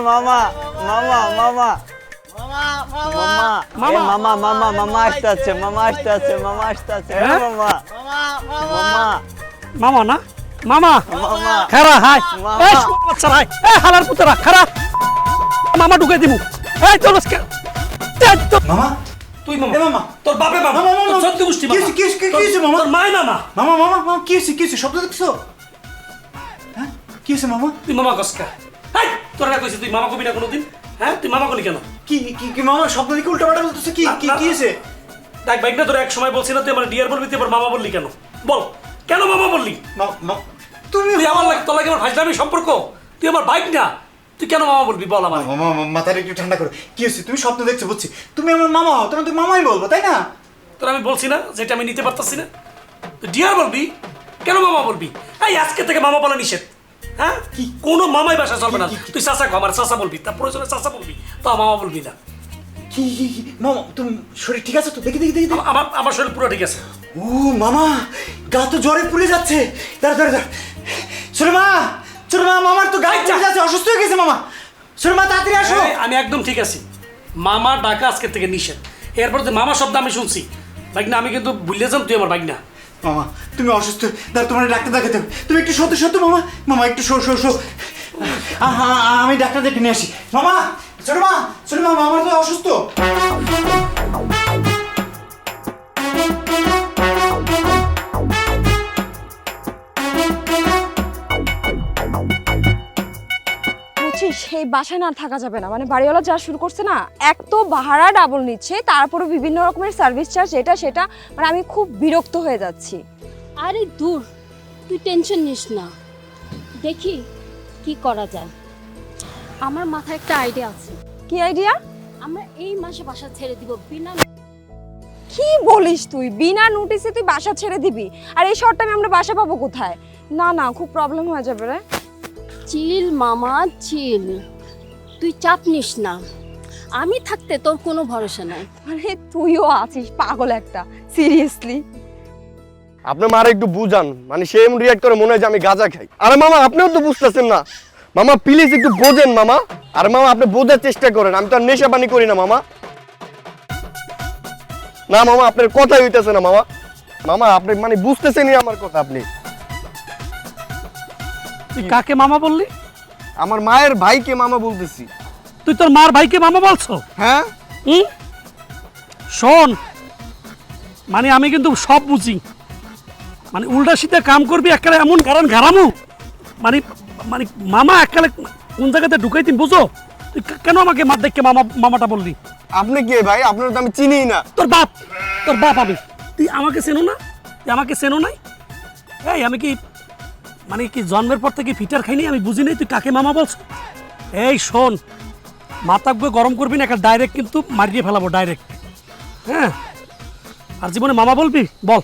মামা মামা মামা মামা মামা মামা আসতেছে মামা আসতেছে মামা আসতেছে মামা মামা মামা না মামা মামা খারা হাই মামা। এই বাচ্চা হাই এই হালার পুতরা খারা মামা ঢুকে দিমু এই তোর মামা তুই মামা এ মামা তোর বাপে মামা মামা, মামা, তোর সত্যি গোষ্ঠী কি হয়েছে, কি হয়েছে, কি হয়েছে, মামা? তোর মাই মামা মামা মামা মামা কি হয়েছে শব্দ দেখছো? হ্যাঁ কি হয়েছে মামা? তুই মামা কসকা হাই তোর না কইছিস তুই মামা কবি না কোনোদিন হ্যাঁ তুই মামা কলি কেন কি কি কি মামা শব্দ দেখে উল্টা পাল্টা বলতেছে কি কি কি হয়েছে? দেখ বাইক না তোর এক সময় বলছি না তুই আমার ডিয়ার বলবি তুই আবার মামা বললি কেন বল কেন মামা বললি তুমি তুই আমার লাগে তোর লাগে আমার ফাজলামি সম্পর্ক তুই আমার বাইক না তুই কেন মামা বলবি বল আমার মামা মাথাটা একটু ঠান্ডা করো কি হয়েছে তুমি স্বপ্ন দেখছো বুঝছি তুমি আমার মামা হও তোমার তো মামাই বলবো তাই না? তোর আমি বলছি না যেটা আমি নিতে পারতাছি না তুই ডিয়ার বলবি কেন মামা বলবি এই আজকে থেকে মামা বলা নিষেধ হ্যাঁ কি কোনো মামাই বাসা চলবে না তুই চাচা আমার চাচা বলবি তার প্রয়োজনে চাচা বলবি তা মামা বলবি না কি মামা তুমি শরীর ঠিক আছে তো দেখি দেখি দেখি আমার আমার শরীর পুরো ঠিক আছে ও মামা গা তো জ্বরে পুড়ে যাচ্ছে দাঁড়া দাঁড়া দাঁড়া ছোট মা মামার তো গা পুড়ে যাচ্ছে অসুস্থ হয়ে গেছে মামা ছোট মা তাড়াতাড়ি আসো এই, আমি একদম ঠিক আছি মামা ডাকা আজকে থেকে নিষেধ এরপর যে মামা শব্দ আমি শুনছি বাইক না আমি কিন্তু ভুলে যাম তুই আমার বাইক না মামা তুমি অসুস্থ দাঁড়া তোমার ডাক্তার দেখাতে হবে তুমি একটু সত্যি সত্যি মামা মামা একটু শো আমি ডাক্তার দেখে নিয়ে আসি মামা ছোট মা মামা তো অসুস্থ সেই বাসায় না থাকা যাবে না মানে বাড়িওয়ালা যা শুরু করছে না এক তো ভাড়া ডাবল নিচ্ছে তারপরে বিভিন্ন রকমের সার্ভিস চার্জ এটা সেটা মানে আমি খুব বিরক্ত হয়ে যাচ্ছি। আরে দূর তুই টেনশন নিস না দেখি কি করা যায় আমার মাথায় একটা আইডিয়া আছে কি আইডিয়া? আমরা এই মাসে বাসা ছেড়ে দিব বিনা কি বলিস তুই বিনা নোটিসে তুই বাসা ছেড়ে দিবি আর এই শর্ট টাইমে আমরা বাসা পাবো কোথায়? না না খুব প্রবলেম হয়ে যাবে রে। চিল মামা চিল তুই চাপ নিস না আমি থাকতে তোর কোনো ভরসা নাই মানে তুইও আছিস পাগল একটা সিরিয়াসলি। আপনার মারা একটু বুঝান মানে সে এমন রিয়াক্ট করে মনে হয় যে আমি গাঁজা খাই আরে মামা আপনিও তো বুঝতেছেন না মামা প্লিজ একটু বোঝেন মামা আর মামা আপনি বোঝার চেষ্টা করেন আমি তো আর নেশা পানি করি না মামা না মামা আপনার কথাই হইতেছে না মামা মামা আপনি মানে বুঝতেছেনই আমার কথা আপনি তুই কাকে মামা বললি? আমার মায়ের ভাইকে মামা বলতেছি তুই তোর মার ভাইকে মামা বলছো? হ্যাঁ শোন মানে আমি কিন্তু সব বুঝি মানে উল্টা সিধা কাম করবি এককালে এমন কারণ ঘাড়ামু মানে মানে মামা এককালে কোন জায়গাতে ঢুকাইতি বুঝো তুই কেন আমাকে মার দেখে মামাটা বললি? আপনি কে ভাই আপনার তো আমি চিনিই না তোর বাপ আমি তুই আমাকে চেনো না তুই আমাকে চেনো নাই এই আমি কি মানে কি জন্মের পর থেকে ফিটার খাইনি আমি বুঝি নাই তুই কাকে মামা বলছো? এই শোন মাথাকে গরম করবি না একটা ডাইরেক্ট কিন্তু মারিয়ে ফেলাবো ডাইরেক্ট হ্যাঁ আর জীবনে মামা বলবি বল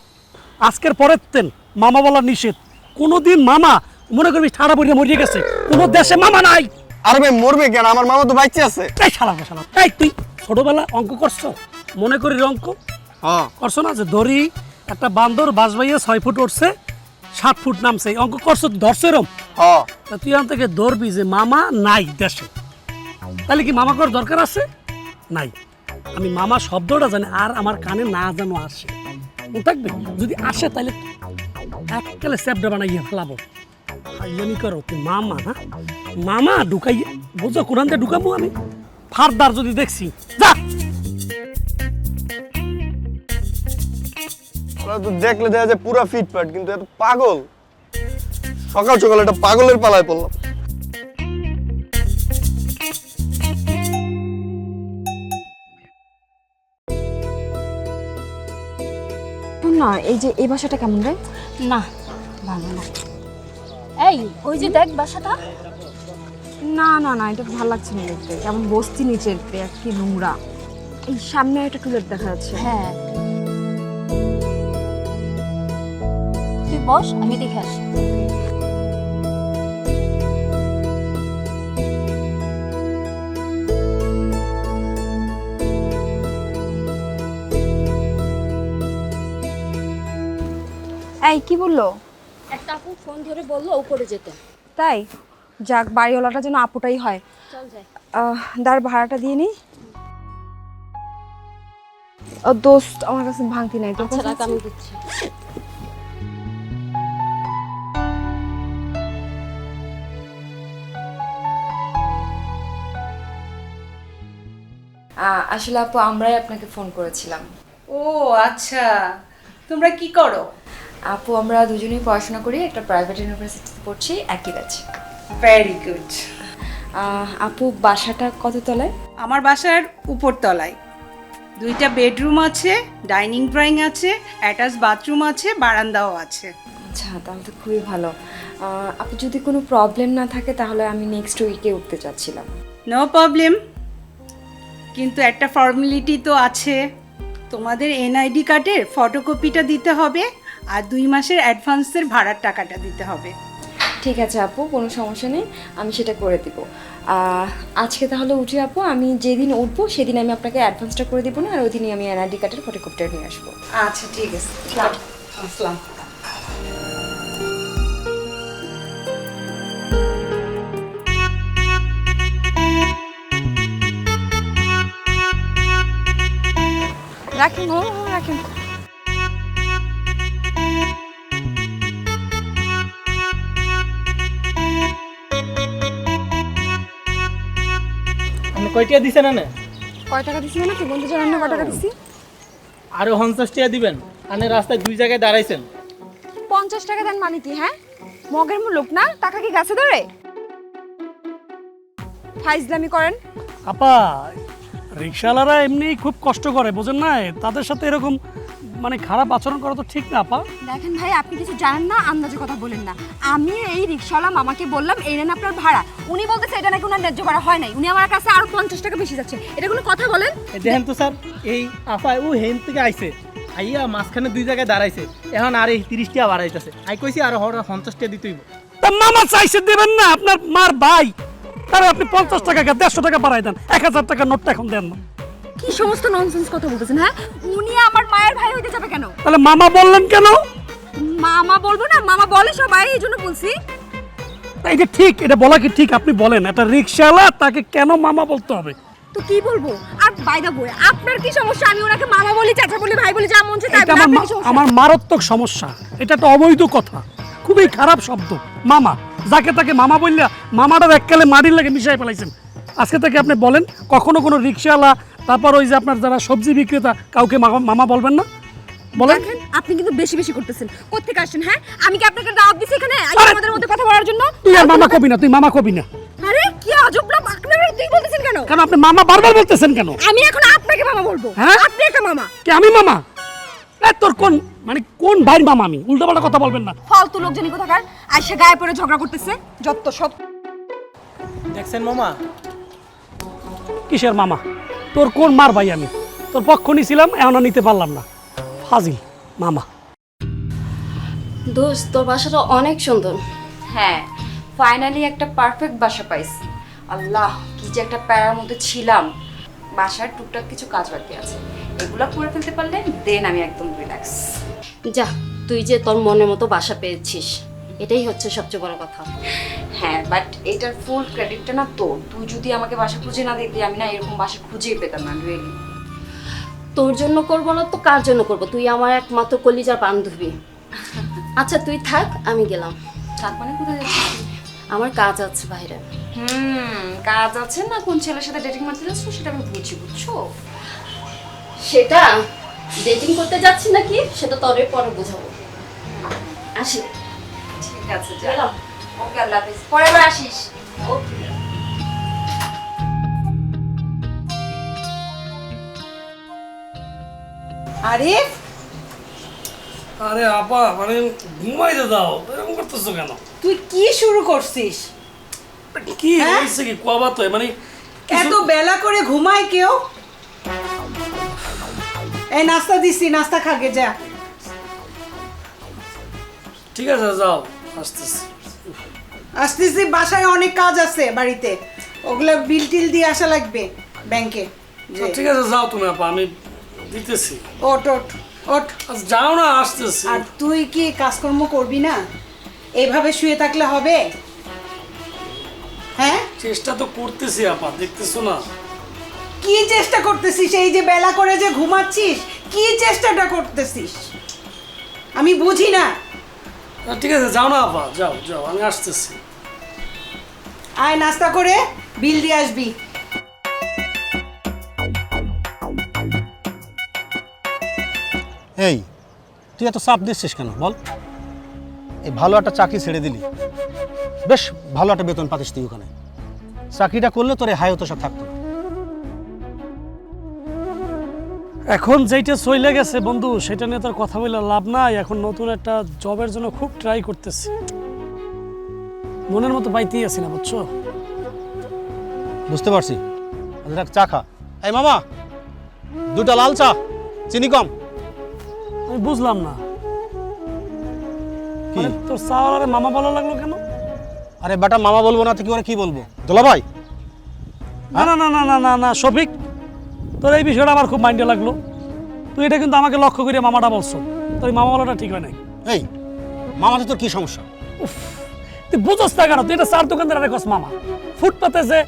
আজকের পরের তেন মামা বলা নিষেধ কোনোদিন মামা মনে করবি ঠাড়া পড়িয়ে মরিয়ে গেছে কোনো দেশে মামা নাই আরে ভাই মরবে কেন আমার মামা তো বাইচে আছে এই শালা এই তুই ছোটবেলা অঙ্ক করছো মনে করি অঙ্ক হ্যাঁ করছো না যে ধরি একটা বান্দর বাস বাইয়ে 6 ফুট উঠছে 7 ফুট নামছে অঙ্ক করছো ধরছো এরম হ্যাঁ তুই আন থেকে ধরবি যে মামা নাই দেশে তাহলে কি মামা করার দরকার আছে? নাই আমি মামা শব্দটা জানি আর আমার কানে না যেন আসে থাকবে যদি আসে তাহলে এককালে স্যাপটা বানাইয়া ফেলাবো হাইয়ানি করো তুই মামা না মামা ঢুকাইয়া বুঝো কোরআন দিয়ে ঢুকাবো আমি ফারদার যদি দেখছি যা ওরা তো দেখলে দেখা যায় পুরা ফিটফাট কিন্তু এত পাগল সকাল সকাল একটা পাগলের পালায় পড়লাম না এই যে এই বাসাটা কেমন রে? না ভালো না এই ওই যে দেখ বাসাটা না না না এটা ভালো লাগছে না দেখতে কেমন বস্তি নিচের কি নোংরা এই সামনে একটা টুলেট দেখা যাচ্ছে। হ্যাঁ তুই বস আমি দেখে আসি এই কি বললো? একটা আপু ফোন ধরে বললো উপরে যেতে। তাই যাক, বাড়িওয়ালাটা যেন আপুটাই হয়। চল যাই। দাঁড়, ভাড়াটা দিয়ে নি। দোস্ত, আমার কাছে ভাঙতি নাই, তোর আচ্ছা কাছে রাখ, আছে? আমি দিচ্ছি। আসলে আপু আমরাই আপনাকে ফোন করেছিলাম। ও আচ্ছা, তোমরা কি করো? আপু আমরা দুজনেই পড়াশোনা করি, একটা প্রাইভেট ইউনিভার্সিটিতে পড়ছি, একই ব্যাচ। Very good. আপু বাসাটা কত তলায়? আমার বাসার উপর তলায় 2টা বেডরুম আছে, ডাইনিং ড্রয়িং আছে, অ্যাটাচ বাথরুম আছে, বারান্দাও আছে। আচ্ছা, তাহলে তো খুবই ভালো। আপু যদি কোনো প্রবলেম না থাকে তাহলে আমি নেক্সট উইকে উঠতে চাচ্ছিলাম। নো প্রবলেম, কিন্তু একটা ফর্মালিটি তো আছে। তোমাদের এনআইডি কার্ডের ফটোকপিটা দিতে হবে আর 2 মাসের অ্যাডভান্সের ভাড়ার টাকাটা দিতে হবে। ঠিক আছে আপু, কোনো সমস্যা নেই, আমি সেটা করে দিব। আজকে তাহলে উঠি আপু, আমি যেদিন উঠবো সেদিন আমি আপনাকে অ্যাডভান্সটা করে দিব না, আর ওই দিনই আমি এনআইডি কার্ডের ফটোকপিটা নিয়ে আসবো। আচ্ছা ঠিক আছে, আসসালাম। রাখেন, রাখেন। আপনি কয়টা দিছেন না? কয় টাকা দিছি মানে কি বলতে জানেন না? কয় টাকা দিছি? আরো 50 টাকা দিবেন। আপনি রাস্তায় 2 জায়গায় দাঁড়াইছেন। 50 টাকা দেন মানে কি? হ্যাঁ, মগের লোক না, টাকা কি গাছে ধরে? ফাইজলামি করেন। আপা, রিক্সাওয়ালারা এমনি খুব কষ্ট করে, বোঝেন না? তাদের সাথে এরকম মানে খারাপ আচরণ করা তো ঠিক না আপা। দেখেন ভাই, আপনি কিছু জানেন না, আন্দাজে কথা বলেন না। আমি এই রিক্সাওয়ালা মামাকে বললাম এই নেন আপনার ভাড়া, উনি বলতেছে এটা নাকি ওনার ন্যায্য ভাড়া হয় নাই, উনি আমার কাছে আরো 50 টাকা বেশি যাচ্ছে। এটা কোনো কথা বলেন? এই দেখেন তো স্যার, এই আফায় ও হেন থেকে আইছে, আইয়া মাঝখানে 2 জায়গায় দাঁড়াইছে, এখন আর এই 30 টাকা বাড়াইতেছে। আই কইছি আর 50 টাকা দিতেইব। তা মামা চাইছে দেবেন না, আপনার মার ভাই, তাহলে আপনি 50 টাকা 150 টাকা বাড়াই দেন, 1000 টাকা নোটটা এখন দেন না। কি সমস্ত ননসেন্স কথা বলতেছেন? হ্যাঁ, উনি আমার মায়ের ভাই হইতে যাবে কেন? তাহলে মামা বললেন কেন? মামা বলবো না, মামা বলে সবাই, এই জন্য বলছি। এটা ঠিক, এটা বলা কি ঠিক? আপনি বলেন, একটা রিক্সাওয়ালা তাকে কেন মামা বলতে হবে? তো কি বলবো? আর বাই দা বই, আপনার কি সমস্যা? আমি ওনাকে মামা বলি, চাচা বলি, ভাই বলি, যা মন চায় তাই এটা বলি। আপনার কি সমস্যা? আমার মারাত্মক সমস্যা, এটা একটা অবৈধ কথা, খুবই খারাপ শব্দ মামা। যাকে তাকে মামা বললা, মামাটার এককালে মাটির লাগে মিশাই ফেলাইছেন। আজকে থেকে আপনি বলেন, কখনো কোনো রিক্সাওয়ালা, তারপর ওই যে আপনার যারা সবজি বিক্রেতা, কাউকে মামা বলবেন না, বলেন। দেখেন, আপনি কিন্তু বেশি বেশি করতেছেন। কোত্থেকে আসছেন? হ্যাঁ, আমি কি আপনাকে দাওয়াত দিছি এখানে আমাদের মধ্যে কথা বলার জন্য? তুই আর মামা কবি না, তুই মামা কবি না। আরে কি আজব না, আপনারা তুই বলতেছেন কেন? কেন আপনি মামা বারবার বলতেছেন কেন? আমি এখন আপনাকে মামা বলবো? হ্যাঁ? আপনি একটা মামা। কি আমি মামা? তোর কোন মানে কোন ভাইয়ের মামা আমি? উল্টাপাল্টা কথা বলবেন না। ফালতু লোকজনই কোথাকার, আইসা গায়ে পড়ে ঝগড়া করতেছে, যত সব। দেখছেন মামা? কিসের মামা? তোর কোন মার ভাই আমি? তোর পক্ষ নিছিলাম, এখন আর নিতে পারলাম না। ফাজিল মামা। দোস্ত, তোর বাসাটা অনেক সুন্দর। হ্যাঁ, ফাইনালি একটা পারফেক্ট বাসা পাইছি। আল্লাহ, কি যে একটা প্যারার মধ্যে ছিলাম। বাসার টুকটাক কিছু কাজ বাকি আছে, এগুলো করে ফেলতে পারলে দেন আমি একদম রিল্যাক্স। যা, তুই যে তোর মনের মতো বাসা পেয়েছিস, এটাই হচ্ছে সবচেয়ে বড় কথা। হ্যাঁ, বাট এটার ফুল ক্রেডিটটা না তোর। তুই যদি আমাকে বাসা খুঁজে না দিতি, আমি না এরকম বাসা খুঁজেই পেতাম না। রিয়েলি, তোর জন্য করবো না তো কার জন্য করবো? তুই আমার একমাত্র কলিজার বান্ধবী। আচ্ছা তুই থাক, আমি গেলাম। থাক মানে কোথায় যাচ্ছিস? আমার কাজ আছে বাইরে। কাজ আছে না, কোন ছেলের সাথে ডেটিং মারতে যাচ্ছ সেটা আমি বুঝি, বুঝছো? সেটা ডেটিং করতে যাচ্ছি নাকি সেটা তোরে পরে বোঝাবো। আসি। ঠিক আছে, যা। গেলাম। ওকে, আল্লাহ হাফেজ, পরে আবার আসিস। ওকে। আরে আরে আপা, মানে ঘুমাইতে দাও, এরকম করতেছো কেন? তুই কি শুরু করছিস? কি হয়েছে কি কবা তো? মানে এত বেলা করে ঘুমায় কেউ? এই নাস্তা দিছি, নাস্তা খাগে যা। ঠিক আছে, যাও, আসতেছি। আসতেছি, বাসায় অনেক কাজ আছে বাড়িতে, ওগুলো বিল টিল দিয়ে আসা লাগবে ব্যাংকে। ঠিক আছে, যাও তুমি আপা, আমি দিতেছি। ওঠ ওঠ ওঠ। যাও না, আসতেছি। আর তুই কি কাজকর্ম করবি না? এভাবে শুয়ে থাকলে হবে? হ্যাঁ, চেষ্টা তো করতেছি আপা, দেখতেছো না? কি চেষ্টা করতেছিস? এই যে বেলা করে যে ঘুমাচ্ছিস, কি চেষ্টাটা করতেছিস আমি বুঝি না। ঠিক আছে, যাও না আপা, যাও যাও, আমি আসতেছি। আয় নাস্তা করে বিল দিয়ে আসবি। এই তুই এত চাপ দিচ্ছিস কেন বল? এই ভালো একটা চাকরি ছেড়ে দিলি, বেশ ভালো একটা বেতন পাতিস তুই ওখানে। চাকরিটা করলে তোর এই হায়তসা থাকতো না। এখন যেটা চলে গেছে বন্ধু, সেটা নিয়ে তোর কথা বলে লাভ নাই। এখন নতুন একটা জবের জন্য খুব ট্রাই করতেছি, মনের মতো পাইতেই আছি না, বুঝছো? বুঝতে পারছি। দেখ চা খা। এই মামা, দুটা লাল চা, চিনি কম। আমি বুঝলাম না, কি মানে তোর চাওয়ালারে মামা ভালো লাগলো কেন? আরে বেটা মামা বলবো না তো কি করে কি বলবো? দোলা ভাই, না না না না না না না শফিক, তোর এই বিষয়টা আমার খুব মাইন্ডে লাগলো। তুই এটা কিন্তু আমাকে লক্ষ্য করে মামাটা বলছো, তোর এই মামা বলাটা ঠিক হয় নাই। এই মামাতে তোর কি সমস্যা? তুই বুঝোস না কেন? তুই এটা চার দোকানদারের কস মামা, ফুটপাতে যে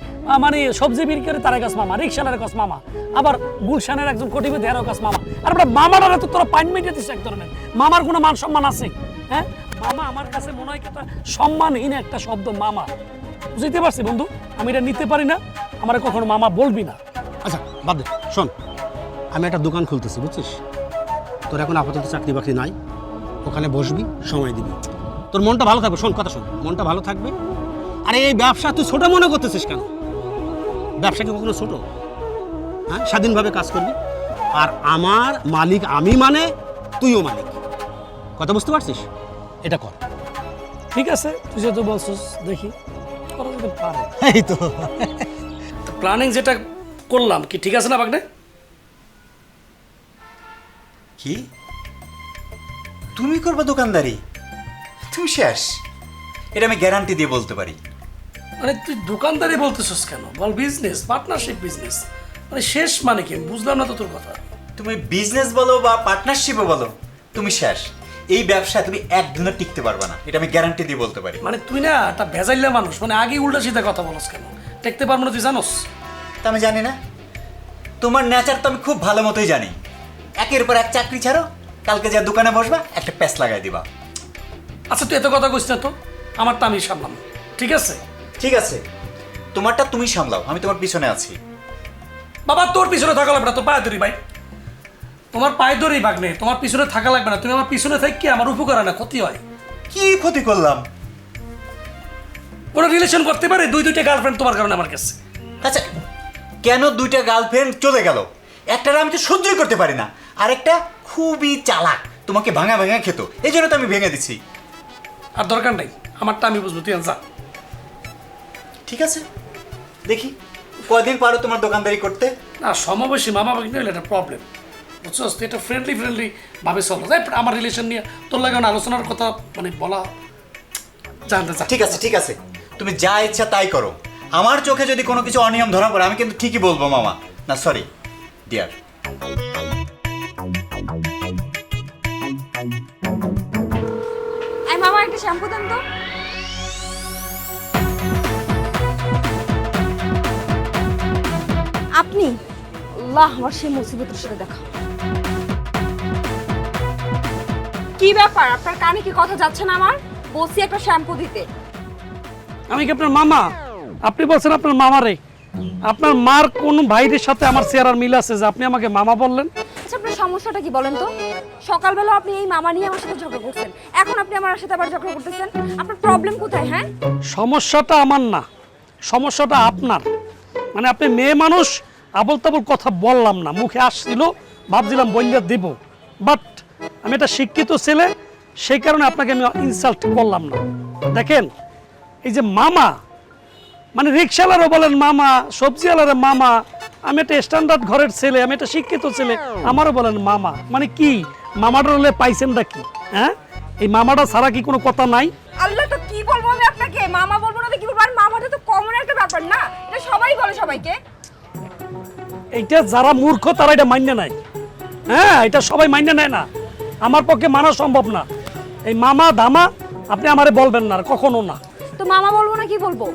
মানে সবজি বিক্রি করে তার কস মামা, রিক্সালার কস মামা, আবার গুলশানের একজন কোটিপতি এর কস মামা। আর আমরা মামাটারে তো তোরা পাইন মেটে দিস এক ধরনের। মামার কোনো মান সম্মান আছে? হ্যাঁ, মামা আমার কাছে মনে হয় একটা সম্মানহীন একটা শব্দ মামা। বুঝতে পারছি বন্ধু, আমি এটা নিতে পারি না, আমার কখনো মামা বলবি না। আচ্ছা বাদ দে, শোন আমি একটা দোকান খুলতেছি বুঝছিস? তোর এখন আপাতত চাকরি বাকরি নাই, ওখানে বসবি, সময় দিবি, তোর মনটা ভালো থাকবে। শোন কথা শোন, মনটা ভালো থাকবে। আরে এই ব্যবসা তুই ছোট মনে করতেছিস কেন? ব্যবসা কি কখনো ছোট? হ্যাঁ, স্বাধীনভাবে কাজ করবি। আর আমার মালিক আমি, মানে তুইও মালিক। কথা বুঝতে পারছিস? এটা কর। ঠিক আছে, তুই যেহেতু বলছিস, দেখি করা যেতে পারে। এই তো প্ল্যানিং যেটা করলাম কি ঠিক আছে না বাগনে? কি তুমি করবে দোকানদারি? তুমি শেষ, এটা আমি গ্যারান্টি দিয়ে বলতে পারি। মানে তুই দোকানদারি বলতেছিস কেন? বল বিজনেস, পার্টনারশিপ বিজনেস। মানে শেষ মানে কি বুঝলাম না তো তোর কথা। তুমি বিজনেস বলো বা পার্টনারশিপও বলো, তুমি শেষ। এই ব্যবসা তুমি একদিনও টিকতে পারবে না, এটা আমি গ্যারান্টি দিয়ে বলতে পারি। মানে তুই না একটা ভেজাইলা মানুষ, মানে আগে উল্টা সিধা কথা বলস কেন? দেখতে পারবো না তুই জানোস? তা আমি জানি না, তোমার নেচার তো আমি খুব ভালো মতোই জানি। একের পর এক চাকরি ছাড়ো, কালকে যা দোকানে বসবা একটা প্যাচ লাগাই দিবা। আচ্ছা তুই এত কথা কইস না তো, আমারটা আমি সামলাম, ঠিক আছে? ঠিক আছে, তোমারটা তুমি সামলাও, আমি তোমার পিছনে আছি। বাবা তোর পিছনে থাকা লাগবে না, তোর পায়ে ধরি ভাই, তোমার পায়ে ধরি ভাগ্নে, তোমার পিছনে থাকা লাগবে না। তুমি আমার পিছনে থাকি আমার উপকার হয় না, ক্ষতি হয়। কি ক্ষতি করলাম? কোনো রিলেশন করতে পারে? দুইটা গার্লফ্রেন্ড তোমার কারণে আমার কাছে। আচ্ছা, কেন দুইটা গার্লফ্রেন্ড চলে গেল? একটার আমি তো সহ্যই করতে পারি না, আরেকটা খুবই চালাক, তোমাকে ভাঙা ভাঙা খেত, এই জন্য তো আমি ভেঙে দিচ্ছি। আর দরকার নাই, আমারটা আমি বুঝবো, তুই যা। ঠিক আছে, দেখি কয়দিন পারো তোমার দোকানদারি করতে। না সমাবেশী মামা ভাগ্নে হলে একটা প্রবলেম, বুঝছস? তুই এটা ফ্রেন্ডলি ভাবে চলো। আমার রিলেশন নিয়ে তোর লাগে আলোচনার কথা মানে বলা জানতে চাই। ঠিক আছে ঠিক আছে, তুমি যা ইচ্ছা তাই করো। আমার চোখে যদি কোনো কিছু অনিয়ম ধরা পড়ে আমি কিন্তু ঠিকই বলবো মামা, না সরি ডিয়ার। এই মামা একটা শ্যাম্পু দেন তো। আপনি? আল্লাহ, আমার সেই মুসিবতের সাথে দেখা। কি ব্যাপার, আপনার কানে কি কথা যাচ্ছে না? আমার বলছি একটা শ্যাম্পু দিতে। আমি কি আপনার মামা? আপনি বলছেন আপনার মামারে? আপনার মার কোন ভাইদের সাথে আমার চেহারার মিল আছে যে আপনি আমাকে মামা বললেন? আচ্ছা আপনার সমস্যাটা কি বলেন তো? সকালবেলা আপনি এই মামা নিয়ে আমার সাথে ঝগড়া করছেন, এখন আপনি আমার সাথে আবার ঝগড়া করতেছেন। আপনার প্রবলেম কোথায়? হ্যাঁ, সমস্যাটা আমার না, সমস্যাটা আপনার। মানে আপনি মেয়ে মানুষ, আবল তাবল কথা বললাম না, মুখে আসছিল, ভাবছিলাম বললে দেব, বাট আমি একটা শিক্ষিত ছেলে, সেই কারণে আপনাকে আমি ইনসাল্ট করলাম না। দেখেন এই যে মামা, মানে রিক্সাওয়ালারও বলেন মামা, সবজিওয়ালারে মামা, আমি একটা স্ট্যান্ডার্ড ঘরের ছেলে, আমি একটা শিক্ষিত ছেলে, আমারও বলেন মামা। মানে কি মামাটা হলে পাইছেনটা কি? হ্যাঁ, এই মামাটা ছাড়া কি কোনো কথা নাই? আল্লাহ, তো কি বলবো আমি আপনাকে? মামা বলবো না তো কি বলবো? আর মামাটা তো কমন একটা ব্যাপার না, এটা সবাই বলে সবাইকে। এইটা যারা মূর্খ তারা এটা মান্য নাই। হ্যাঁ, এটা সবাই মান্য নেয় না, আমার পক্ষে মানা সম্ভব না। এই মামা ধামা আপনি আমারে বলবেন না আর কখনো না। তো মামা বলবো না কি বলবো?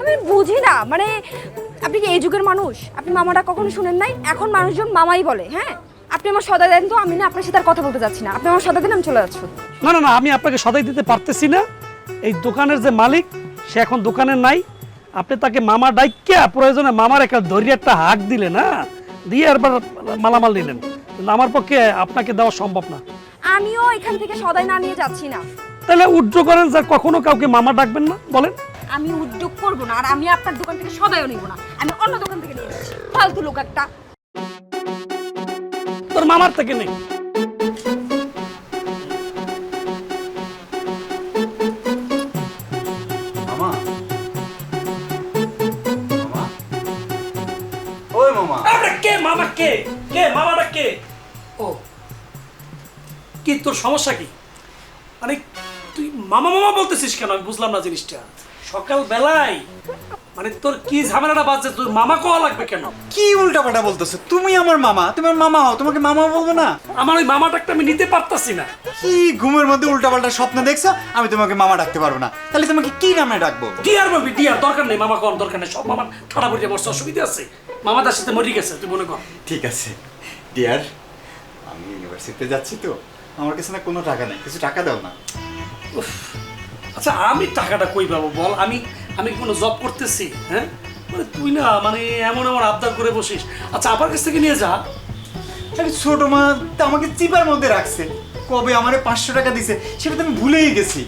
আমি বুঝি না, মানে আপনি কি এই যুগের মানুষ? আপনি মামাটা কখনো শুনেন নাই? এখন মানুষজন মামাই বলে। হ্যাঁ, আপনি আমার সদা দেন তো, আমি না আপনার সাথে আর কথা বলতে যাচ্ছি না। আপনি আমার সদা দিন, আমি চলে যাচ্ছি। না না না, আমি আপনাকে সদাই দিতে পারতেছি না। এই দোকানের যে মালিক, সে এখন দোকানে নাই। আপনি তাকে মামা ডাইকিয়া প্রয়োজনে মামার একটা ধরিয়ে একটা হাঁক দিলেন, হ্যাঁ, দিয়ে একবার মালামাল নিলেন। কিন্তু আমার পক্ষে আপনাকে দেওয়া সম্ভব না। আমিও এখান থেকে সদাই না নিয়ে যাচ্ছি না। তাহলে উদ্যোগ করেন স্যার, কখনো কাউকে মামা ডাকবেন না, বলেন। আমি উদ্যোগ করবো না, আর আমি আপনার দোকান থেকে সদাইও নিব না। আমি অন্য দোকান থেকে নিয়ে যাচ্ছি। ফালতু লোক একটা। তোর মামার থেকে নেই। মামা, মামা, ওই মামা। আরে কে মামা? কে কে মামাটা কে? ও কি তোর সমস্যা কি? মানে তুই মামা মামা বলতেছিস কেন? আমি বুঝলাম না জিনিসটা। সকাল বেলায় মানে তোর কি ঝামেলাটা বাজছে? তোর মামা কোয়া লাগবে কেন? কি উল্টাপাল্টা বলতেছো? তুমি আমার মামা, তুমি আমার মামা হও, তোমাকে মামা বলবো না? আমার ওই মামাটাকে আমি নিতে পারতাছি না। কি ঘুমের মধ্যে উল্টাপাল্টা স্বপ্ন দেখছো? আমি তোমাকে মামা ডাকতে পারবো না। তাহলে তোমাকে কি নামে ডাকবো? ডিয়ার বলবি, ডিয়ার। দরকার নেই মামা কোন দরকার নেই। সব মামা ঠাড়া পড়ে বসে, অসুবিধা আছে? মামাদের সাথে মরি গেছে, তুই মনে কর। ঠিক আছে ডিয়ার, আমি ইউনিভার্সিটিতে যাচ্ছি তো, আমার কাছে না কোনো টাকা নেই, কিছু টাকা দাও না। আচ্ছা, আমি টাকাটা কই পাবো বল? আমি আমি কোনো জব করতেছি? হ্যাঁ, মানে তুই না মানে এমন এমন আবদার করে বসিস। আচ্ছা, আমার কাছ থেকে নিয়ে যা। আরে ছোট মা তো আমাকে চিপার মধ্যে রাখছে, কবে আমারে 500 টাকা দিছে সেটা তো আমি ভুলেই গেছি।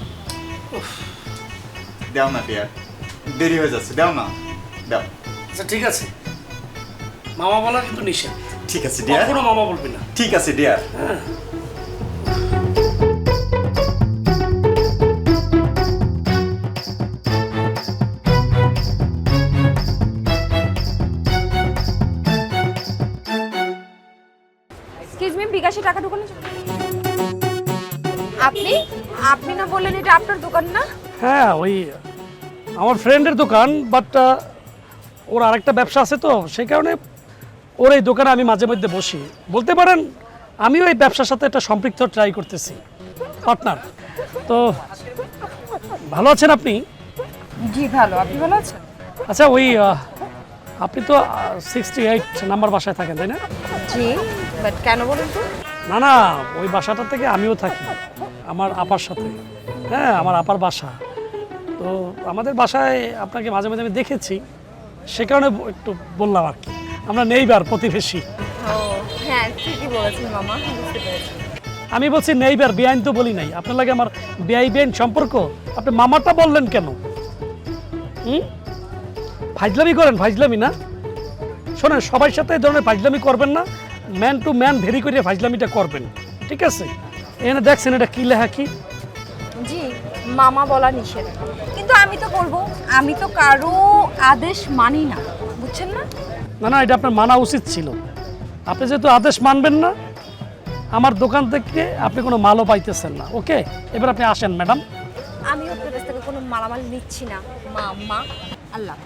দাও না ডিয়ার, দেরি হয়ে যাচ্ছে, দাও না, দাও। আচ্ছা ঠিক আছে, মামা বলা কিন্তু নিষেধ। ঠিক আছে ডিয়ার, কখনো মামা বলবি না। ঠিক আছে ডিয়ার। হ্যাঁ। এক্সকিউজ মি, বিকাশে টাকা ঢোকানো যাবে? আপনি আপনি না বললেন এটা আপনার দোকান না? হ্যাঁ, ওই আমার ফ্রেন্ডের দোকান, বাট ওর আরেকটা ব্যবসা আছে তো, সেই কারণে ওর এই দোকানে আমি মাঝে মধ্যে বসি। বলতে পারেন আমিও এই ব্যবসার সাথে একটা সম্পৃক্ত ট্রাই করতেছি, পার্টনার। তো ভালো আছেন আপনি? জি ভালো, আপনি ভালো আছেন? আচ্ছা, ওই আপনি তো 68 নাম্বার বাসায় থাকেন, তাই না? জি, বাট কেন বলেন তো? না না, ওই বাসাটা থেকে আমিও থাকি আমার আপার সাথে। হ্যাঁ, আমার আপার বাসা তো। আমাদের বাসায় আপনাকে মাঝে মাঝে আমি দেখেছি, সে কারণে একটু বললাম আর কি। আমরা নেইবার, প্রতিবেশী। ও হ্যাঁ, ঠিকই বলেছেন মামা, বুঝতে পেরেছি। আমি বলছি নেইবার, বেআইন তো বলি নাই। আপনার লাগে আমার বেআইন সম্পর্ক, আপনি মামাটা বললেন কেন? ফাজলামি করেন, ফাজলামি না। শোনেন, সবার সাথে এই ধরনের ফাজলামি করবেন না। ম্যান টু ম্যান ভেরি করে ফাজলামিটা করবেন, ঠিক আছে? এখানে দেখছেন এটা কি লেখা? কি? জি, মামা বলা নিষেধ, কিন্তু আমি তো বলবো, আমি তো কারো আদেশ মানি না, বুঝছেন না? না না, এটা আপনার মানা উচিত ছিল। আপনি যেহেতু আদেশ মানবেন না, আমার দোকান থেকে আপনি কোনো মালও পাইতেছেন না। ওকে, এবার আপনি আসেন ম্যাডাম। আমি আপনার কাছ থেকে কোনো মালামাল নিচ্ছি না। মামা, আল্লাহ।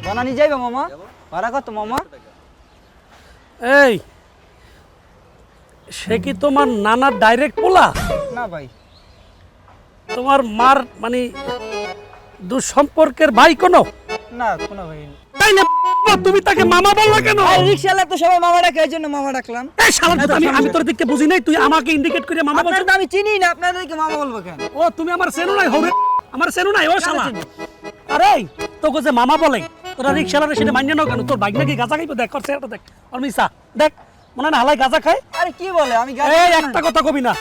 বানানি যাইবে মামা? ভাড়া কত মামা? এই, সে কি তোমার নানার ডাইরেক্ট পোলা? না ভাই। তোমার মার মানে দুঃসম্পর্কের ভাই কোনো? না, কোনো ভাই না। তাই না? তুমি তাকে মামা বললা কেন? রিকশালা তো সবাই মামা ডাকে, এই জন্য মামা ডাকলাম। এই শালা, আমি তোর দিকে বুঝি নাই, তুই আমাকে ইন্ডিকেট করে মামা বলছিস। আপনার তো আমি চিনি না, আপনাদেরকে মামা বলবো কেন? ও তুমি আমার চেনো নাই? হরে আমার চেনো নাই? ও শালা, আরে তোকে যে মামা বলে, তোরা রিকশালারে সেটা মাইনে নাও কেন? তোর বাইক নাকি গাঁজা খাইবে? দেখ করছে এটা, দেখ আর মিসা দেখ, মনে হয় না হালাই গাঁজা খায়। আরে কি বলে? আমি এই একটা কথা কবি না,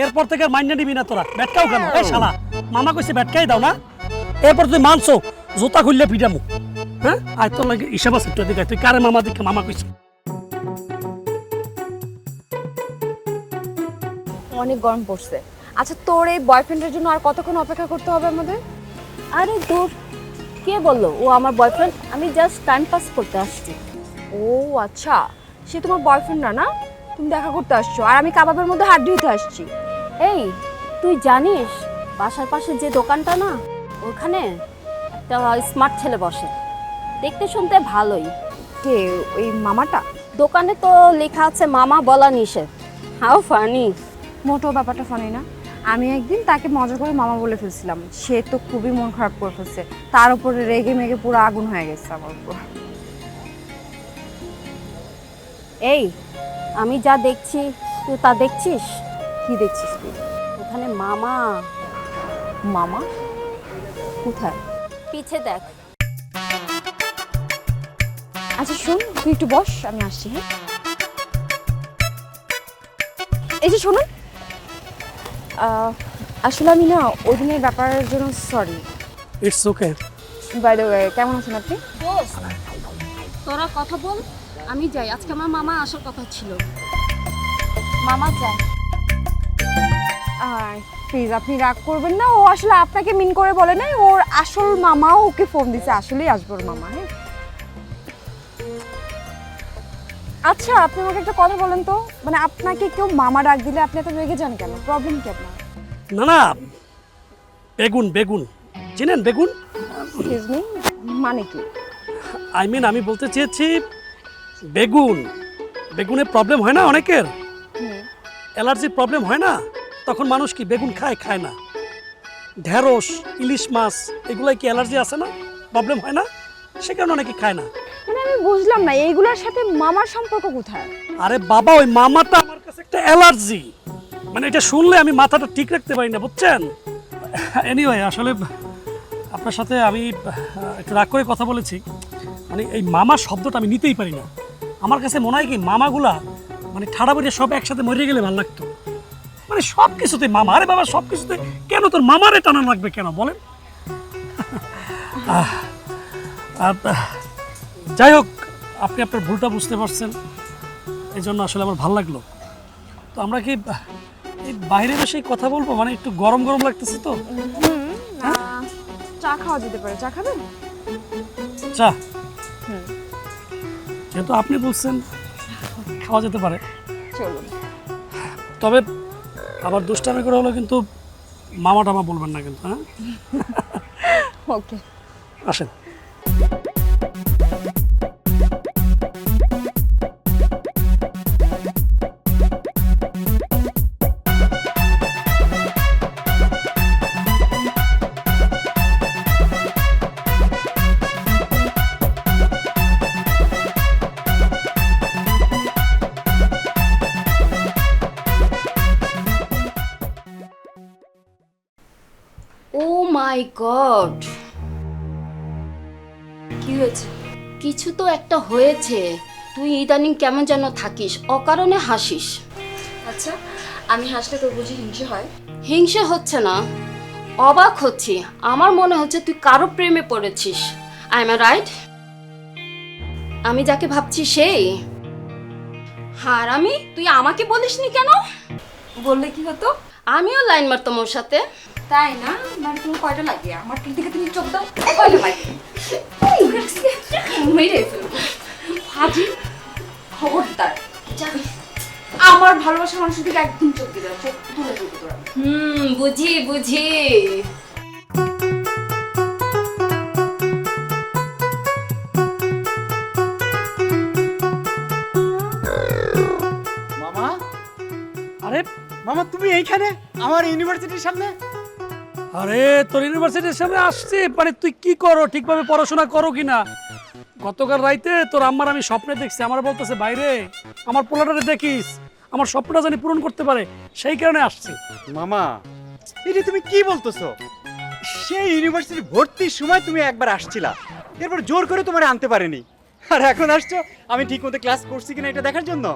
এরপর থেকে মাইনে নিবি না তোরা। ব্যাটকাও কেন? এই শালা, মামা কইছে ব্যাটকাই দাও না, এরপর তুই মানছো জুতা খুললে পিটামু। হ্যাঁ, আয় তোর লাগে হিসাব আছে, তুই তুই কারে মামা দিকে মামা কইছ? অনেক গরম পড়ছে। আচ্ছা, তোর এই বয়ফ্রেন্ডের জন্য আর কতক্ষণ অপেক্ষা করতে হবে আমাদের? আরে দূর, কে বললো ও আমার বয়ফ্রেন্ড? আমি জাস্ট টাইম পাস করতে আসছি। ও আচ্ছা, সে তোমার বয়ফ্রেন্ড না? না, তুমি দেখা করতে আসছো, আর আমি কাবাবের মধ্যে হাড্ডি দিতে আসছি। এই, তুই জানিস বাসার পাশে যে দোকানটা না, ওখানে একটা স্মার্ট ছেলে বসে, দেখতে শুনতে ভালোই, কে ওই মামাটা? দোকানে তো লেখা আছে মামা বলা নিষেধ। How funny. মোটো ব্যাপারটা ফানি না। আমি একদিন তাকে মজা করে মামা বলে ফেলছিলাম, সে তো খুবই মন খারাপ করে ফেলছে, তার উপরে রেগে মেগে পুরো আগুন হয়ে গেছে আমার উপর। এই আমি যা দেখছি তুই তা দেখছিস? কি দেখছিস তুই? ওখানে মামা মামা কোথায়? পিছে দেখ। আচ্ছা শোন, তুই একটু বস, আমি আসছি। হ্যাঁ, এই যে শুনুন, আসলে আমি না ওই দিনের ব্যাপারের জন্য sorry. It's okay. By the way, কেমন আছেন আপনি? দোস্ত তোরা কথা বল, আমি যাই। আজকে আমার মামা আসার কথা ছিল। মামা যায়। প্লিজ আপনি রাগ করবেন না, ও আসলে আপনাকে মিন করে বলে নাই, ওর আসল মামাও ওকে ফোন দিছে, আসলেই আসবে ওর মামা। হ্যাঁ, আচ্ছা আপনি আমাকে একটা কথা বলেন তো, মানে আপনাকে কেউ মামা ডাক দিলে আপনি এত রেগে যান কেন? প্রবলেম কি আপনার? না না, বেগুন বেগুন চিনেন? বেগুন এক্সকিউজ মি, মানে কি? আই মিন আমি বলতে চেয়েছি বেগুন, বেগুনে প্রবলেম হয় না অনেকের, অ্যালার্জির প্রবলেম হয় না, তখন মানুষ কি বেগুন খায়? খায় না। ঢেঁড়স, ইলিশ মাছ, এগুলাই কি অ্যালার্জি আছে না? প্রবলেম হয় না, সে কারণে অনেকে খায় না। মানে আমি বুঝলাম না এইগুলোর সাথে মামার সম্পর্ক কোথায়? আরে বাবা, ওই মামাটা আমার কাছে একটা অ্যালার্জি, মানে এটা শুনলে আমি মাথাটা ঠিক রাখতে পারি না, বুঝছেন? এনিওয়ে, আসলে আপনার সাথে আমি একটু রাগ করে কথা বলেছি, মানে এই মামা শব্দটা আমি নিতেই পারি না। আমার কাছে মনে হয় কি মামাগুলা মানে ঠাড়া বেরিয়ে সব একসাথে মরে গেলে ভালো লাগতো, মানে সব কিছুতে মামা। আরে বাবা, সব কিছুতে কেন তোর মামারে টানা লাগবে কেন বলেন? যাই হোক, আপনি আপনার ভুলটা বুঝতে পারছেন, এই জন্য আসলে আমার ভালো লাগলো। তো আমরা কি এই বাইরে বসে কথা বলবো? মানে একটু গরম গরম লাগতেছে তো। চা খাওয়া যেতে পারে, চা খাবেন? চা? যেহেতু আপনি বলছেন খাওয়া যেতে পারে, চলুন। তবে আবার দুষ্টামি করে হলো কিন্তু মামা টামা বলবেন না কিন্তু। হ্যাঁ, ওকে, আসেন। ও মাই গড, কি হয়েছে? কিছু তো একটা হয়েছে। তুই ইদানিং কেমন যেন থাকিস, অকারণে হাসিস। আচ্ছা, আমি হাসলে তোর বুঝি হিংসে হয়? হিংসে হচ্ছে না, অবাক হচ্ছি। আমার মনে হচ্ছে তুই কারো প্রেমে পড়েছিস। I am right? আমি যাকে ভাবছি সেই? হারামি, তুই আমাকে বলিসনি কেন? বললে কি হতো? আমিও লাইন মারতাম ওর সাথে। তাই না? মানে তুমি কয়টা লাগে? আমার দিকে তুমি চোখ দাও, কয়টা লাগে? মেরে ফেলবো হাজি, খবরদার। আমার ভালোবাসার মানুষের দিকে একদম চোখ দিবে না, চোখ তুলে দেবো তোরা। বুঝি বুঝি। মামা, আরে মামা তুমি এইখানে আমার ইউনিভার্সিটির সামনে? আরে তোর ইউনিভার্সিটির সামনে আসছে, মানে তুই কি করো, ঠিকভাবে পড়াশোনা করো কিনা? গতকাল রাইতে তোর আম্মার আমি স্বপ্নে দেখছি, আমার বলতেছে বাইরে আমার পোলাটারে দেখিস, আমার স্বপ্নটা জানি পূরণ করতে পারে, সেই কারণে আসছি। মামা, এটা তুমি কি বলতেছো? সেই ইউনিভার্সিটি ভর্তির সময় তুমি একবার আসছিলা, এরপর জোর করে তোমার আনতে পারেনি, আর এখন আসছো আমি ঠিক মতো ক্লাস করছি কিনা এটা দেখার জন্য।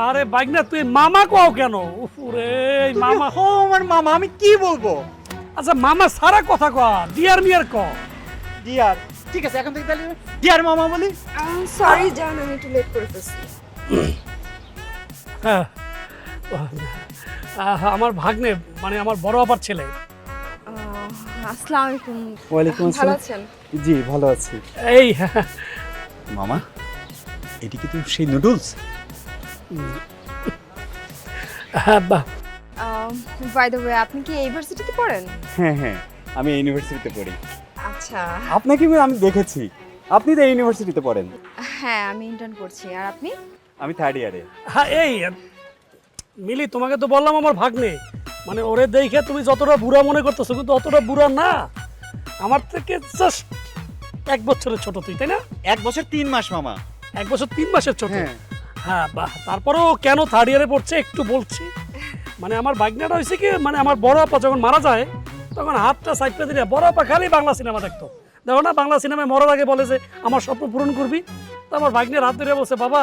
আরে বাইকনা, তুই মামা কও কেন? উফরে মামা হো আমার মামা, আমি কি বলবো? আচ্ছা মামা সারা কথা ক, ডিয়ার মিয়ার ক। ডিয়ার, ঠিক আছে এখন থেকে তাহলে ডিয়ার মামা বলি। সরি জান, আমি একটু লেট করে ফেলছি। হ্যাঁ, আমার ভাগ্নে, মানে আমার বড় আপার ছেলে। আসসালামু আলাইকুম। ওয়ালাইকুম ভালো আসসালাম। আছেন? জি ভালো আছি। এই মামা, এটি কি তুমি সেই নুডলস? বাই দ্য ওয়ে, আপনি কি এই ইউনিভার্সিটিতে পড়েন? হ্যাঁ হ্যাঁ, আমি ইউনিভার্সিটিতে পড়ি। আচ্ছা, আপনাকে আমি দেখেছি, আপনি তো ইউনিভার্সিটিতে পড়েন। হ্যাঁ আমি ইন্টার্ন করছি। আর আপনি? আমি থার্ড ইয়ারে। হ্যাঁ এই মিলি, তোমাকে তো বললাম আমার ভাগ্নে, মানে ওরে দেখে তুমি যতটা বুড়া মনে করতেছো কিন্তু অতটা বুড়া না, আমার থেকে জাস্ট 1 বছরের ছোট তুই, তাই না? 1 বছর 3 মাস মামা। 1 বছর 3 মাসের ছোট। হ্যাঁ। হ্যাঁ বাহ, তারপরেও কেন থার্ড ইয়ারে পড়ছে একটু বলছি। মানে আমার ভাগ্নেটা হয়েছে কি, মানে আমার বড় আপা যখন মারা যায় তখন হাতটা সাইডটা দিয়ে বড় আপা খালি বাংলা সিনেমা দেখতো। দেখো না, বাংলা সিনেমায় মরার আগে বলে যে আমার স্বপ্ন পূরণ করবি, তো আমার ভাগ্নের হাত ধরে বলছে বাবা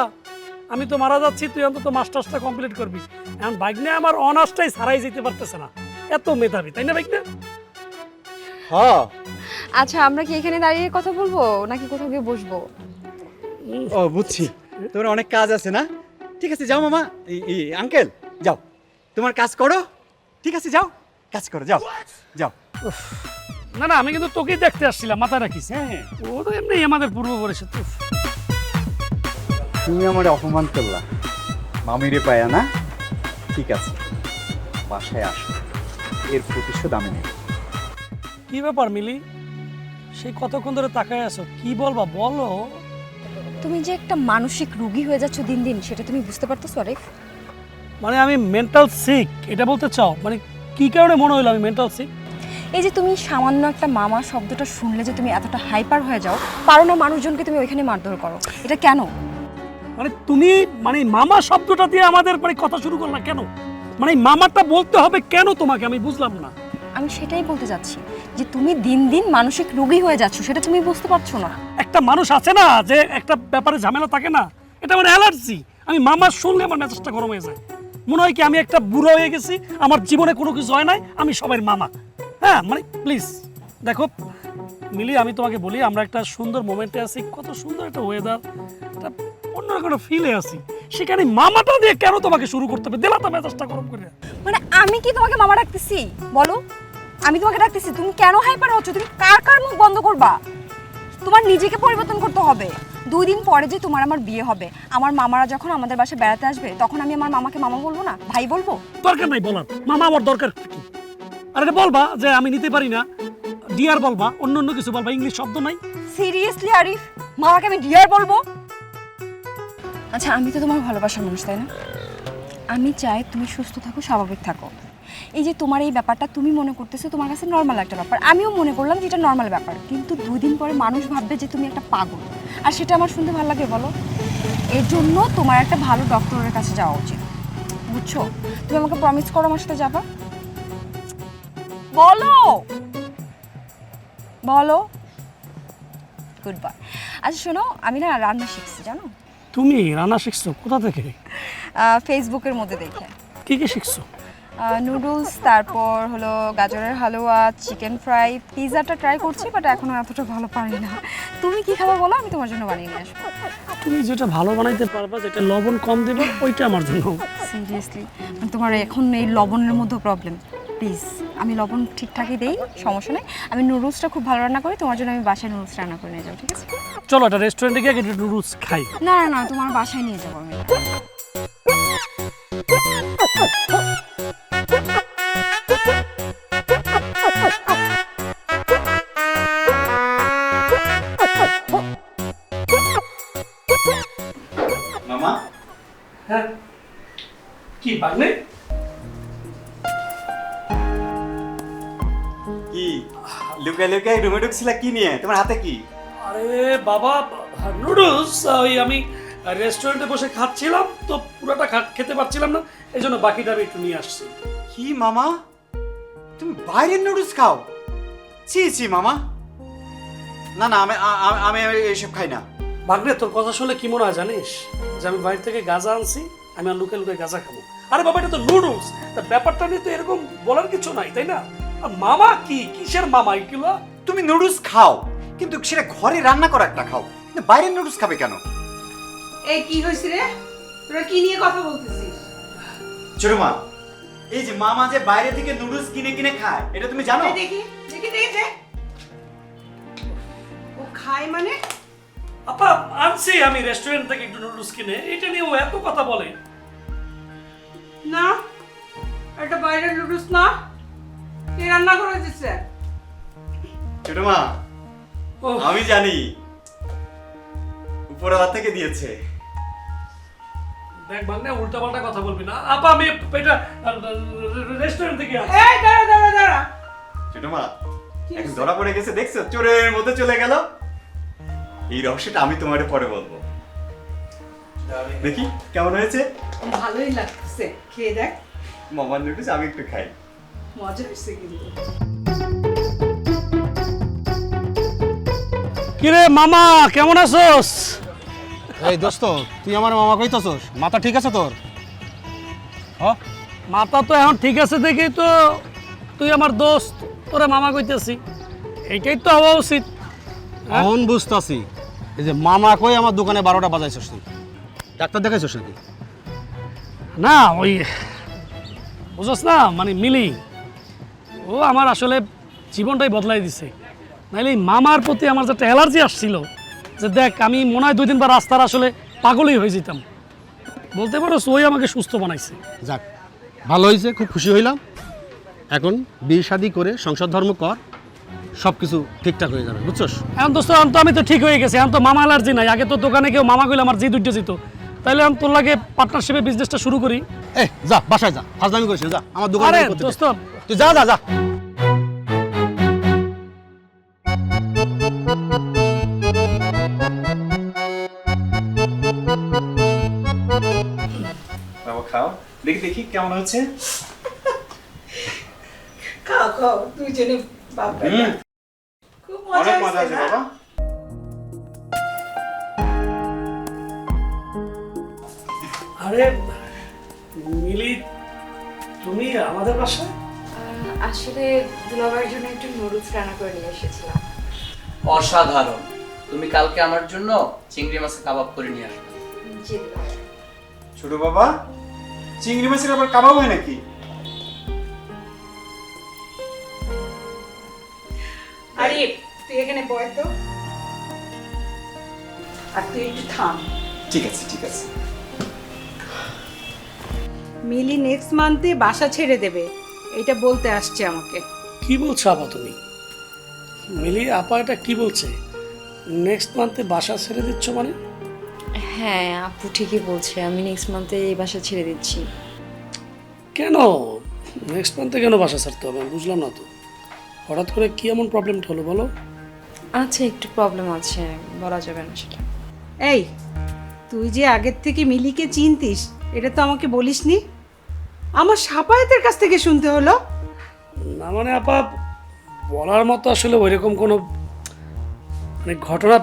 আমি তো মারা যাচ্ছি, তুই অন্তত মাস্টার্সটা কমপ্লিট করবি। এখন ভাগ্নে আমার অনার্সটাই ছাড়াই যেতে পারতেছে না, এত মেধাবী, তাই না ভাগ্নে? হ্যাঁ। আচ্ছা আমরা কি এখানে দাঁড়িয়ে কথা বলবো নাকি কোথাও গিয়ে বসবো? ও বুঝছি, তোমার অনেক কাজ আছে না? ঠিক আছে যাও মামা। এই আঙ্কেল যাও, তোমার কাজ করো। ঠিক আছে যাও, কাজ করো, যাও যাও। না না, আমি কিন্তু তোকেই দেখতে আসছিলাম, মাথায় রাখিস। হ্যাঁ ও তো এমনি আমাদের পূর্ব পরিষদ। তুমি আমার অপমান করলা মামিরে পায়া না? ঠিক আছে, বাসায় আসো, এর প্রতিশোধ আমি নেব। কি ব্যাপার মিলি, সেই কতক্ষণ ধরে তাকায় আছো, কি বলবা বলো? তুমি যে একটা মানসিক রোগী হয়ে যাচ্ছ দিন দিন, সেটা তুমি বুঝতে পারতেছো আরিফ? মানে আমি মেন্টাল সিক এটা বলতে চাও? মানে কি কারণে মনে হলো আমি মেন্টাল সিক? এই যে তুমি সামান্য একটা মামা শব্দটা শুনলে যে তুমি এতটা হাইপার হয়ে যাও, পারো না মানুষজনকে তুমি ওইখানে মারধর করো, এটা কেন? মানে তুমি মানে মামা শব্দটা দিয়ে আমাদের মানে কথা শুরু করলা কেন? মানে মামাটা বলতে হবে কেন তোমাকে, আমি বুঝলাম না। আমি সেটাই বলতে যাচ্ছি যে তুমি দিন দিন মানসিক রোগী হয়ে যাচ্ছ, সেটা তুমি বুঝতে পারছো না। একটা মানুষ আছে না যে একটা ব্যাপারে ঝামেলা থাকে না, এটা আমার অ্যালার্জি। আমি মামা শুনলে আমার মেজাজটা গরম হয়ে যায়, মনে হয় কি আমি একটা বুড়ো হয়ে গেছি, আমার জীবনে কোনো কিছু হয় নাই, আমি সবার মামা। হ্যাঁ মানে প্লিজ দেখো মিলি, আমি তোমাকে বলি আমরা একটা সুন্দর মোমেন্টে আছি, কত সুন্দর একটা ওয়েদার, একটা অন্যরকম একটা ফিলে আছি, সেখানে মামাটা দিয়ে কেন তোমাকে শুরু করতে হবে? দিলা তো মেজাজটা গরম করে। মানে আমি কি তোমাকে মামা ডাকতেছি? বলো, আমি তোমাকে ডাকতেছি, তুমি কেন হাইপার হচ্ছ? তুমি কার কার মুখ বন্ধ করবা? তোমার নিজেকে পরিবর্তন করতে হবে। 2 দিন পরে যে তোমার আমার বিয়ে হবে, আমার মামারা যখন আমাদের বাসায় বেড়াতে আসবে তখন আমি আমার মামাকে মামা বলবো না, ভাই বলবো? দরকার নাই বলার, মামা আমার দরকার কি? আর এটা বলবা যে আমি নিতে পারি না, ডিয়ার বলবা, অন্য অন্য কিছু বলবা, ইংলিশ শব্দ নাই। সিরিয়াসলি আরিফ, মামাকে আমি ডিয়ার বলবো? আচ্ছা আমি তো তোমার ভালোবাসার মানুষ, তাই না? আমি চাই তুমি সুস্থ থাকো, স্বাভাবিক থাকো। এই যে তোমার এই ব্যাপারটা তুমি মনে করতেছো তোমার কাছে নর্মাল একটা ব্যাপার, আমিও মনে করলাম যে এটা নর্মাল ব্যাপার, কিন্তু 2 দিন পরে মানুষ ভাববে যে তুমি একটা পাগল, আর সেটা আমার শুনতে ভালো লাগে বলো? এর জন্য তোমার একটা ভালো ডক্টরের কাছে যাওয়া উচিত, বুঝছো? তুমি আমাকে প্রমিস করো আমার সাথে যাবা? বলো বলো। Good bye. আচ্ছা শোনো, আমি না রান্না শিখছি, জানো? তুমি রান্না শিখছো কোথা থেকে? ফেসবুকের মধ্যে দেখে। কি কি শিখছো? নুডলস, তারপর হলো গাজরের হালুয়া, চিকেন ফ্রাই, পিৎজাটা ট্রাই করছি, বাট এখনো এতটা ভালো পারি না। তুমি কি খাবে বলো, আমি তোমার জন্য বানিয়ে নিয়ে আসবো। তুমি যেটা ভালো বানাইতে পারবা, যেটা লবণ কম দেবে, ওইটা আমার জন্য। সিরিয়াসলি তোমার এখন এই লবণের মধ্যে প্রবলেম, প্লিজ। আমি লবণ ঠিকঠাকই দেই, সমস্যা নেই। আমি নুডলসটা খুব ভালো রান্না করি, তোমার জন্য আমি বাসায় নুডলস রান্না করে নিয়ে যাবো, ঠিক আছে? চলো একটা রেস্টুরেন্টে গিয়ে একটা নুডলস খাই। না না না, তোমার বাসায় নিয়ে যাবো আমি। মামা হ্যাঁ কি পাগলে? কি লুকাই লুকাই রুমে ঢুকছিলা কি নিয়ে? তোমার হাতে কি? আরে বাবা, নুডলস। ওই আমি রেস্টুরেন্টে বসে খাচ্ছিলাম তো পুরোটা খেতে পারছিলাম না, এই জন্য বাকিটা আমি একটু নিয়ে আসছি। কি মামা, তুমি বাইরের নুডলস খাও? ছি ছি মামা, না না, আমি আমি এইসব খাই না। ভাগ্নে তোর কথা শুনলে কি মনে হয় জানিস, যে আমি বাইরে থেকে গাঁজা আনছি, আমি আর লুকে লুকে গাঁজা খাবো। আরে বাবা এটা তো নুডলস, ব্যাপারটা নিয়ে তো এরকম বলার কিছু নাই, তাই না? আর মামা কি, কিসের মামা এগুলো? তুমি নুডলস খাও, কিন্তু সেটা ঘরে রান্না করা একটা খাও, কিন্তু বাইরের নুডলস খাবে কেন? এই কি হয়েছে রে, তোরা কি নিয়ে কথা বলতেছিস? ছোট মা, এই যে মামা যে বাইরে থেকে নুডলস কিনে কিনে খায়, এটা তুমি জানো? এই দেখি দেখি দেখি দে। ও খায় মানে? আপা আনছি আমি রেস্টুরেন্ট থেকে একটু নুডলস কিনে, এটা নিয়ে ও এত কথা বলে। না, এটা বাইরের নুডলস না, কে রান্না করে দিচ্ছে? ছোট মা, ও আমি জানি উপরওয়ালা থেকে দিয়েছে। দেখ ভাগ্নে উল্টা পাল্টা কথা বলবি না। আপা আমি এটা রেস্টুরেন্ট থেকে আসছি। এই দাঁড়া দাঁড়া দাঁড়া, ছোট মা এখন ধরা পড়ে গেছে, দেখছো চোরের মধ্যে চলে গেল। এই রহস্যটা আমি তোমারে পরে বলবো। দেখি কেমন হয়েছে। ভালোই লাগছে, খেয়ে দেখ। মামার নুডলস আমি একটু খাই। মজা হয়েছে কিন্তু। কিরে মামা কেমন আছোস? এই দোস্ত, তুই আমার মামা কইতাছস? মাথা ঠিক আছে তোর? মাথা তো এখন ঠিক আছে দেখেই তো তুই আমার দোস্ত, তোরে মামা কইতেছি। এইটাই তো হওয়া উচিত। এখন বুঝতাছি এই যে মামা কই আমার দোকানে 12টা বাজাইছস তুই। ডাক্তার দেখাইছস নাকি? না ওই বুঝছ না, মানে মিলি ও আমার আসলে জীবনটাই বদলাই দিছে। নাইলে এই মামার প্রতি আমার যে একটা অ্যালার্জি আসছিল, যে দেখ আমি মনে হয় 2 দিন বা রাস্তার আসলে পাগলই হয়ে যেতাম। বলতে পারো ওই আমাকে সুস্থ বানাইছে। যাক ভালো হয়েছে, খুব খুশি হইলাম। এখন বিয়ে শাদি করে সংসার ধর্ম কর, সব কিছু ঠিকঠাক হয়ে যাবে, বুঝছস? এখন দোস্ত এখন তো আমি তো ঠিক হয়ে গেছি, এখন তো মামা অ্যালার্জি নাই। আগে তো দোকানে কেউ মামা কইলে আমার জি দুইটা যেত। তাইলে আমি তোর লাগে পার্টনারশিপে বিজনেসটা শুরু করি। এ যা বাসায় যা, ফাজলামি করিস না, যা আমার দোকানে আরে করতে দে। দোস্ত তুই যা যা যা। বাবা খাও, দেখি দেখি কেমন হচ্ছে। খাও খাও দুইজনে বাবা। খুব অনেক মজা মজা আছে হয়েছে বাবা। আরে মিলি তুমি আমাদের বাসায়? আসলে দুলাভাইয়ের জন্য একটু নুডলস রান্না করে নিয়ে এসেছিলাম। অসাধারণ। তুমি কালকে আমার জন্য চিংড়ি মাছের কাবাব করে নিয়ে আসবে। জি দুলাভাই। ছোট বাবা, চিংড়ি মাছের আবার কাবাব হয় নাকি? আরে তুই এখানে বয় তো, আর তুই একটু থাম। ঠিক আছে ঠিক আছে। মিলি নেক্সট মান্থে বাসা ছেড়ে দেবে, এটা বলতে আসছে আমাকে। কি বলছো আপা তুমি? মিলি আপা এটা কি বলছে? নেক্সট মান্থে বাসা ছেড়ে দিচ্ছ মানে? হ্যাঁ আপু ঠিকই বলছে, আমি নেক্সট মান্থে এই বাসা ছেড়ে দিচ্ছি। কেন নেক্সট মান্থে কেন বাসা ছাড়তে হবে? আমি বুঝলাম না তো, হঠাৎ করে কি এমন প্রবলেমটা হলো বলো? আচ্ছা একটু প্রবলেম আছে, বলা যাবে না সেটা। এই তুই যে আগের থেকে মিলিকে চিনতিস, এটা তো আমাকে বলিসনি। আমার সাপায়াতের কাছ থেকে শুনতে হলো। না মানে আপা বলার মতো আসলে ওইরকম কোনো মানে ঘটনা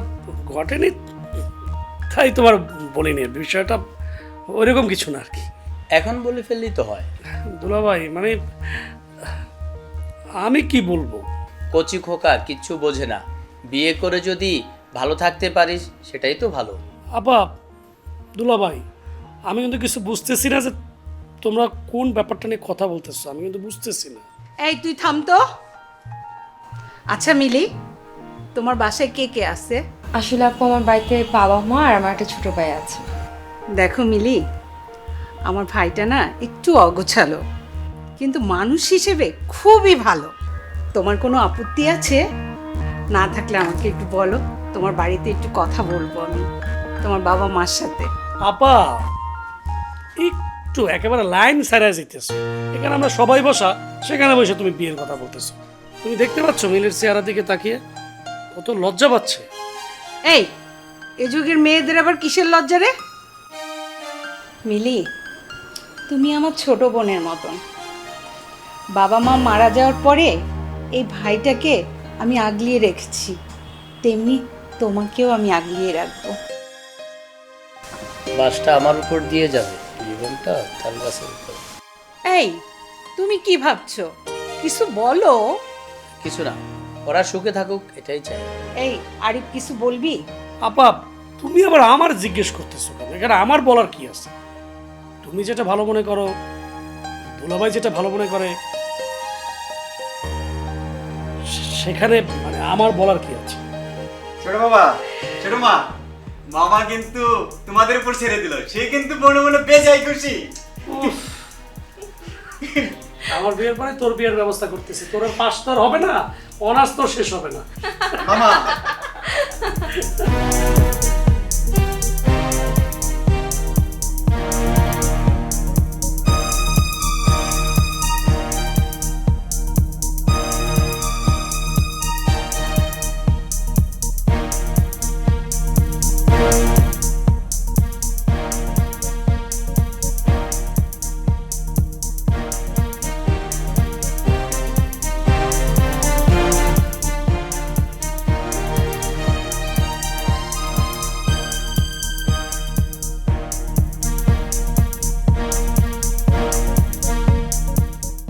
ঘটেনি, তাই তোমার বলিনি। বিষয়টা ওইরকম কিছু না আর কি। এখন বলে ফেললেই তো হয়। দুলাভাই মানে আমি কি বলবো? কচি খোকা কিচ্ছু বোঝে না, বিয়ে করে যদি ভালো থাকতে পারিস সেটাই তো ভালো। আপা দুলাভাই আমি কিন্তু কিছু বুঝতেছি না যে তোমরা কোন ব্যাপারটা নিয়ে কথা বলতেছো, আমি কিন্তু বুঝতেছি না। এই তুই থাম তো। আচ্ছা মিলি, তোমার বাসায় কে কে আছে? আসলে আপু আমার বাড়িতে বাবা মা আর আমার একটা ছোট ভাই আছে। দেখো মিলি, আমার ভাইটা না একটু অগোছালো, কিন্তু মানুষ হিসেবে খুবই ভালো। তোমার কোনো আপত্তি আছে? না থাকলে আমাকে একটু বলো, তোমার বাড়িতে একটু কথা বলবো আমি তোমার বাবা মার সাথে। আপা একটু একেবারে লাইন সারা যেতেছো। এখানে আমরা সবাই বসা, সেখানে বসে তুমি বিয়ের কথা বলতেছো। তুমি দেখতে পাচ্ছ মিলের চেহারা দিকে তাকিয়ে কত লজ্জা পাচ্ছে। এই এ যুগের মেয়েদের আবার কিসের লজ্জা রে? মিলি তুমি আমার ছোট বোনের মতন। বাবা মা মারা যাওয়ার পরে এই ভাইটাকে আমি আগলিয়ে রেখেছি, তেমনি তোমাকেও আমি আগলিয়ে রাখবো। বাসটা আমার উপর দিয়ে যাবে, জীবনটা তার গাছের উপর। এই তুমি কি ভাবছো? কিছু বলো। কিছু না, ওরা সুখে থাকুক এটাই চাই। এই আরিফ কিছু বলবি? আপা তুমি আবার আমার জিজ্ঞেস করতেছো কেন? এখানে আমার বলার কি আছে? তুমি যেটা ভালো মনে করো, দুলাভাই যেটা ভালো মনে করে, সেখানে মানে আমার বলার কি আছে? ছোট বাবা, ছোট মা, মামা কিন্তু তোমাদের উপর ছেড়ে দিল। সে কিন্তু মনে মনে বেজায় খুশি। আমার বিয়ের পরে তোর বিয়ের ব্যবস্থা করতেছি। তোর পাস তো আর হবে না, অনার্স তো শেষ হবে না। মামা